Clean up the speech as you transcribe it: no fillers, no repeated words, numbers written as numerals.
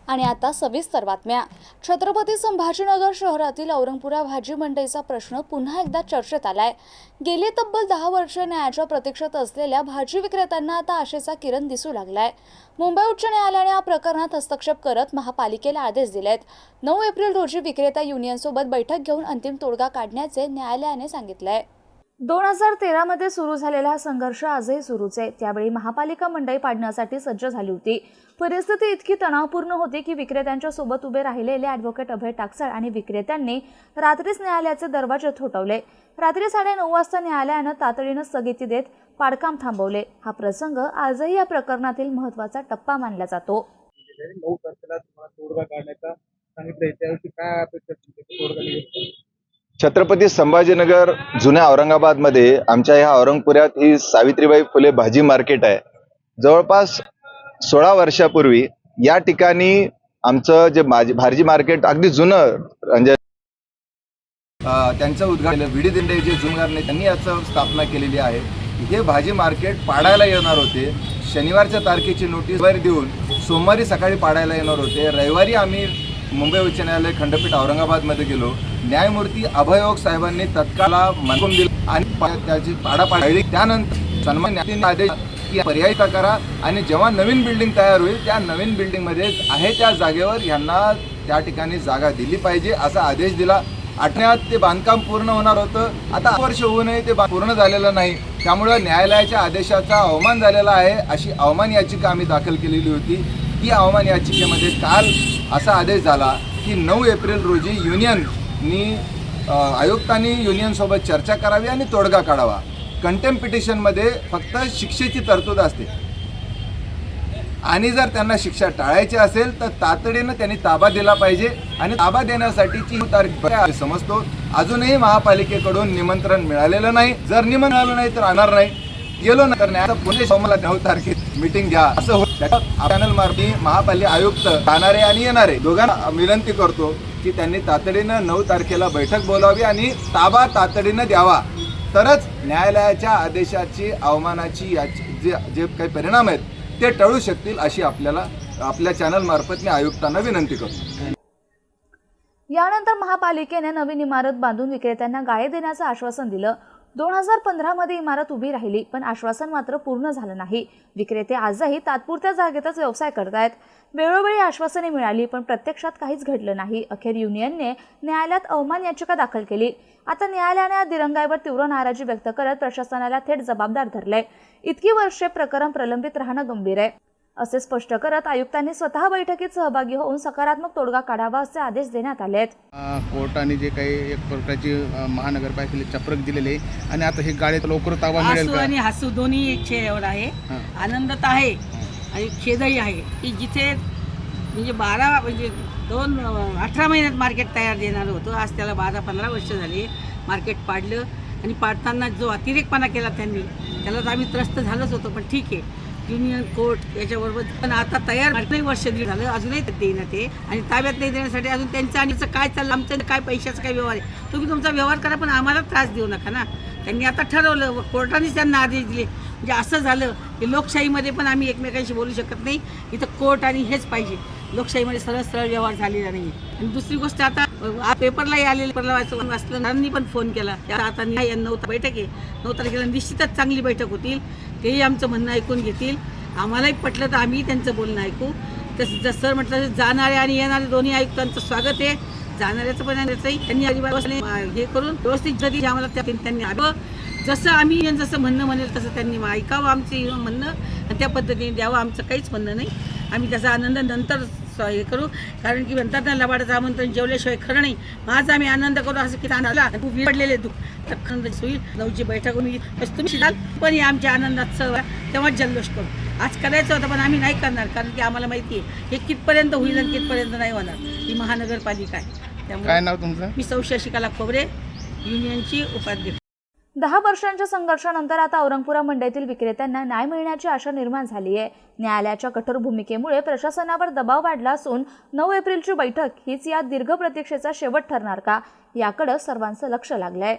आणि आता सविस्तर बातम्या। छत्रपती संभाजीनगर शहरातील औरंगपुरा भाजी मंडईचा प्रश्न पुन्हा एकदा चर्चेत आलाय। गेली तब्बल 10 वर्षे न्यायाच्या प्रतीक्षेत असलेल्या भाजी विक्रेत्यांना आता आशेचा किरण दिसू लागलाय। मुंबई उच्च न्यायालयाने या प्रकरणात हस्तक्षेप करत महापालिकेला आदेश दिलेत। 9 एप्रिल रोजी विक्रेता युनियनसोबत बैठक घेऊन अंतिम तोडगा काढण्याचे न्यायालयाने सांगितलंय। 2013 मध्ये सुरू झालेला हा संघर्ष आजही सुरूच आहे। त्यावेळी महापालिका मंडई पाडण्यासाठी सज्ज झाली होती। परिस्थिती इतकी तणावपूर्ण होती की विक्रेत्यांच्या सोबत उभे राहिलेले ॲडव्होकेट अभय टाकसाळ आणि विक्रेत्यांनी रात्रीच न्यायालयाचे दरवाजे ठोठावले। रात्री 9:30 वाजता न्यायालयाने तातडीने स्थगिती देत पाडकाम थांबवले। हा प्रसंग आजही या प्रकरणातील महत्त्वाचा टप्पा मानला जातो। 9 तारखेला तोडगा काढण्याचा सांगितलंय, त्यावेळी काय अपेक्षा तोडगा? छत्रपती संभाजीनगर जुन्या औरंगाबादमध्ये आमच्या ह्या औरंगपुऱ्यात ही सावित्रीबाई फुले भाजी मार्केट आहे। जवळपास 16 वर्षापूर्वी या ठिकाणी आमचं जे भाजी मार्केट अगदी जुनं म्हणजे त्यांचं उद्घाटन व्हीडी दिंडे जे जुनगारने त्यांनी याचं स्थापना केलेली आहे। हे भाजी मार्केट पाडायला येणार होते। शनिवारच्या तारखेची नोटीस वर देऊन सोमवारी सकाळी पाडायला येणार होते। रविवारी आम्ही मुंबई उच्च न्यायालय खंडपीठ औरंगाबादमध्ये गेलो। न्यायमूर्ती अभय साहेबांनी तत्काळ मान्य दिला आणि त्याची पाडापाडी त्यानंतर सन्मान्य आदेश की पर्यायी करा आणि जेव्हा नवीन बिल्डिंग तयार होईल त्या नवीन बिल्डिंगमध्ये आहे त्या जागेवर यांना त्या ठिकाणी जागा दिली पाहिजे असा आदेश दिला। आठवड्यात ते बांधकाम पूर्ण होणार होतं। आता 8 वर्ष होऊनही ते पूर्ण झालेलं नाही। त्यामुळे न्यायालयाच्या आदेशाचा अवमान झालेला आहे अशी अवमान याचिका आम्ही दाखल केलेली होती। ही अवमान याचिकेमध्ये काल असा आदेश झाला की 9 एप्रिल रोजी युनियननी आयुक्तांनी युनियनसोबत चर्चा करावी आणि तोडगा काढावा। कंटेम्प्ट पिटिशनमध्ये फक्त शिक्षेची तरतूद असते आणि जर त्यांना शिक्षा टाळायची असेल तर तातडीने त्यांनी ताबा दिला पाहिजे आणि ताबा देण्यासाठीची तारीख समजतो। अजूनही महापालिकेकडून निमंत्रण मिळालेलं नाही। जर निमंत्रण मिळालं नाही तर आणणार नाही, गेलो ना तर न्यायालयात पुणे मला 9 तारखेत मीटिंग घ्या असं होतं। चॅनल मार्फत महापालिका आयुक्त जाणारे आणि येणारे दोघांना विनंती करतो की त्यांनी तातडीनं 9 तारखेला बैठक बोलावी आणि ताबा तातडीनं द्यावा, तरच न्यायालयाच्या आदेशाची अवमानाची जे काही परिणाम आहेत ते टळू शकतील अशी आपल्या चॅनल मार्फत मी आयुक्तांना विनंती करतो। यानंतर महापालिकेने नवीन इमारत बांधून विक्रेत्यांना गाळे देण्याचं आश्वासन दिलं। 2015 मध्ये इमारत उभी राहिली पण आश्वासन मात्र पूर्ण झालं नाही। विक्रेते आजही तात्पुरत्या जागेतच व्यवसाय करतायत। वेळोवेळी आश्वासने मिळाली पण प्रत्यक्षात काहीच घडलं नाही। अखेर युनियनने न्यायालयात अवमान याचिका दाखल केली। आता न्यायालयाने या दिरंगाईवर तीव्र नाराजी व्यक्त करत प्रशासनाला थेट जबाबदार धरले। इतकी वर्षे प्रकरण प्रलंबित राहणं गंभीर आहे असे स्पष्ट करत आयुक्तांनी स्वतः बैठकीत सहभागी होऊन सकारात्मक तोडगा काढावा असे आदेश देण्यात आले आहेत। कोर्टाने जे काही एक प्रकारची महानगरपालिकेला चप्रक दिलेले आणि आता हे गाडीत लवकर ताबा मिळेल का? आणि हसू दोन्ही इच्छेवर आहे। आनंदात आहे आणि खेदही आहे की जिथे म्हणजे 18 महिन्यात मार्केट तयार देणार होतं, आज त्याला 12-15 वर्ष झाली मार्केट पाडलं आणि पाडताना जो अतिरेकपणा केला त्यांनी त्याला तर आम्ही त्रस्त झालंच होतो। पण ठीक आहे, युनियन कोर्ट याच्याबरोबर पण आता तयार 8 वर्ष झालं अजूनही देणं ते आणि ताब्यात नाही देण्यासाठी अजून त्यांचं आणि काय चाललं, आमचं काय पैशाचा काय व्यवहार आहे, तुम्ही तुमचा व्यवहार करा पण आम्हाला त्रास देऊ नका ना। त्यांनी आता ठरवलं, कोर्टानेच त्यांना आदेश दिले। म्हणजे असं झालं की लोकशाहीमध्ये पण आम्ही एकमेकांशी बोलू शकत नाही, इथं कोर्ट आणि हेच पाहिजे। लोकशाहीमध्ये सरळ व्यवहार झालेला नाही। आणि दुसरी गोष्ट आता पेपरलाही आलेलं वाचलं पण फोन केला आता 9 बैठक आहे, 9 तारखेला निश्चितच चांगली बैठक होतील। तेही आमचं म्हणणं ऐकून घेतील। आम्हालाही पटलं तर आम्ही त्यांचं बोलणं ऐकू। तसं सर म्हटलं जाणारे आणि येणारे दोन्ही आयुक्तांचं स्वागत आहे। जाणाऱ्याचं पण त्यांनी अजिबात हे करून व्यवस्थित जरी आम्हाला त्यांनी जसं आम्ही जसं म्हणणं म्हणेल तसं त्यांनी ऐकावं आमचं म्हणणं आणि त्या पद्धतीने द्यावं। आमचं काहीच म्हणणं नाही, आम्ही त्याचा आनंद नंतर हे करू। कारण की म्हणतात ना लबाडाचं आमंत्रण जेवल्याशिवाय खरं नाही। माझा आम्ही आनंद करू असं की आला तू विरडलेले तू तर आनंद होईल। 9ची बैठक होईल तुम्ही शिकाल पण आमच्या आनंदात सहभाग तेव्हाच जल्लोष करू। आज करायचं होतं पण आम्ही नाही करणार कारण की आम्हाला माहिती आहे हे कितपर्यंत होईल आणि कितपर्यंत नाही होणार। ही महानगरपालिका आहे। त्यामुळे काय नाव तुमचं? मी सौ शशिकला खोबरे, युनियनची उपाध्यक्ष। 10 वर्षांच्या संघर्षानंतर आता औरंगपुरा मंडईतील विक्रेत्यांना न्याय मिळण्याची आशा निर्माण झाली आहे। न्यायालयाच्या कठोर भूमिकेमुळे प्रशासनावर दबाव वाढला असून 9 एप्रिलची बैठक हीच या दीर्घ प्रतीक्षेचा शेवट ठरणार का याकडे सर्वांचं लक्ष लागलंय।